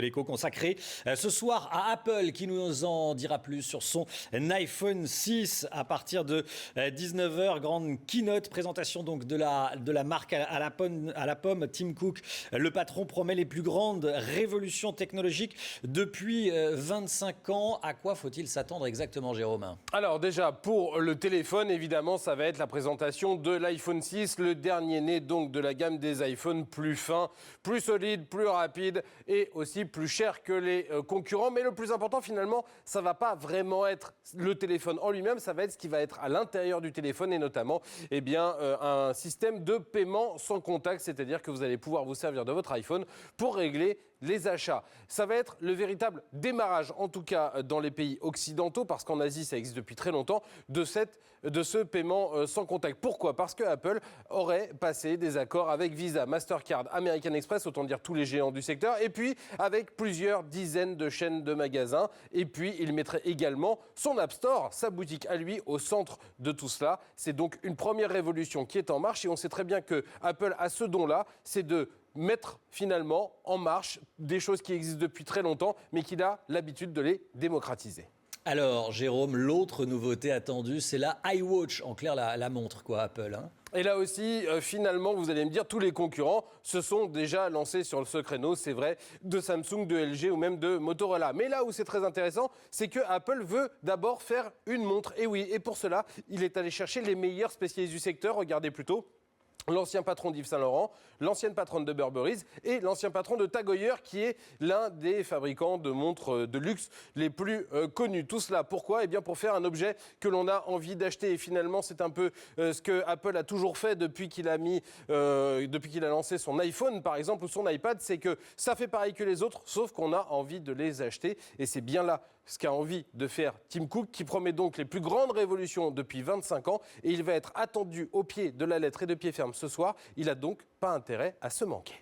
L'écho consacré ce soir à Apple qui nous en dira plus sur son iPhone 6 à partir de 19h. Grande keynote, présentation donc de la marque à la pomme. Tim Cook, le patron, promet les plus grandes révolutions technologiques depuis 25 ans. À quoi faut-il s'attendre exactement, Jérôme ? Alors déjà, pour le téléphone, évidemment, ça va être la présentation de l'iPhone 6, le dernier né donc de la gamme des iPhones, plus fin, plus solide, plus rapide et aussi plus cher que les concurrents. Mais le plus important, finalement, ça ne va pas vraiment être le téléphone en lui-même, ça va être ce qui va être à l'intérieur du téléphone et notamment un système de paiement sans contact, c'est-à-dire que vous allez pouvoir vous servir de votre iPhone pour régler les achats. Ça va être le véritable démarrage, en tout cas dans les pays occidentaux, parce qu'en Asie, ça existe depuis très longtemps, de ce paiement sans contact. Pourquoi ? Parce que Apple aurait passé des accords avec Visa, Mastercard, American Express, autant dire tous les géants du secteur, et puis avec plusieurs dizaines de chaînes de magasins. Et puis, il mettrait également son App Store, sa boutique à lui, au centre de tout cela. C'est donc une première révolution qui est en marche, et on sait très bien que Apple a ce don-là, c'est de mettre finalement en marche des choses qui existent depuis très longtemps, mais qu'il a l'habitude de les démocratiser. Alors, Jérôme, l'autre nouveauté attendue, c'est la iWatch, en clair la montre, quoi, Apple. Et là aussi, finalement, vous allez me dire, tous les concurrents se sont déjà lancés sur ce créneau, c'est vrai, de Samsung, de LG ou même de Motorola. Mais là où c'est très intéressant, c'est que Apple veut d'abord faire une montre. Et oui, et pour cela, il est allé chercher les meilleurs spécialistes du secteur. Regardez plutôt. L'ancien patron d'Yves Saint Laurent, l'ancienne patronne de Burberry et l'ancien patron de Tag Heuer, qui est l'un des fabricants de montres de luxe les plus connus. Tout cela, pourquoi ? Eh bien, pour faire un objet que l'on a envie d'acheter. Et finalement, c'est un peu ce que Apple a toujours fait depuis qu'il a lancé son iPhone, par exemple, ou son iPad. C'est que ça fait pareil que les autres, sauf qu'on a envie de les acheter. Et c'est bien là ce qu'a envie de faire Tim Cook, qui promet donc les plus grandes révolutions depuis 25 ans. Et il va être attendu au pied de la lettre et de pied ferme ce soir. Il n'a donc pas intérêt à se manquer.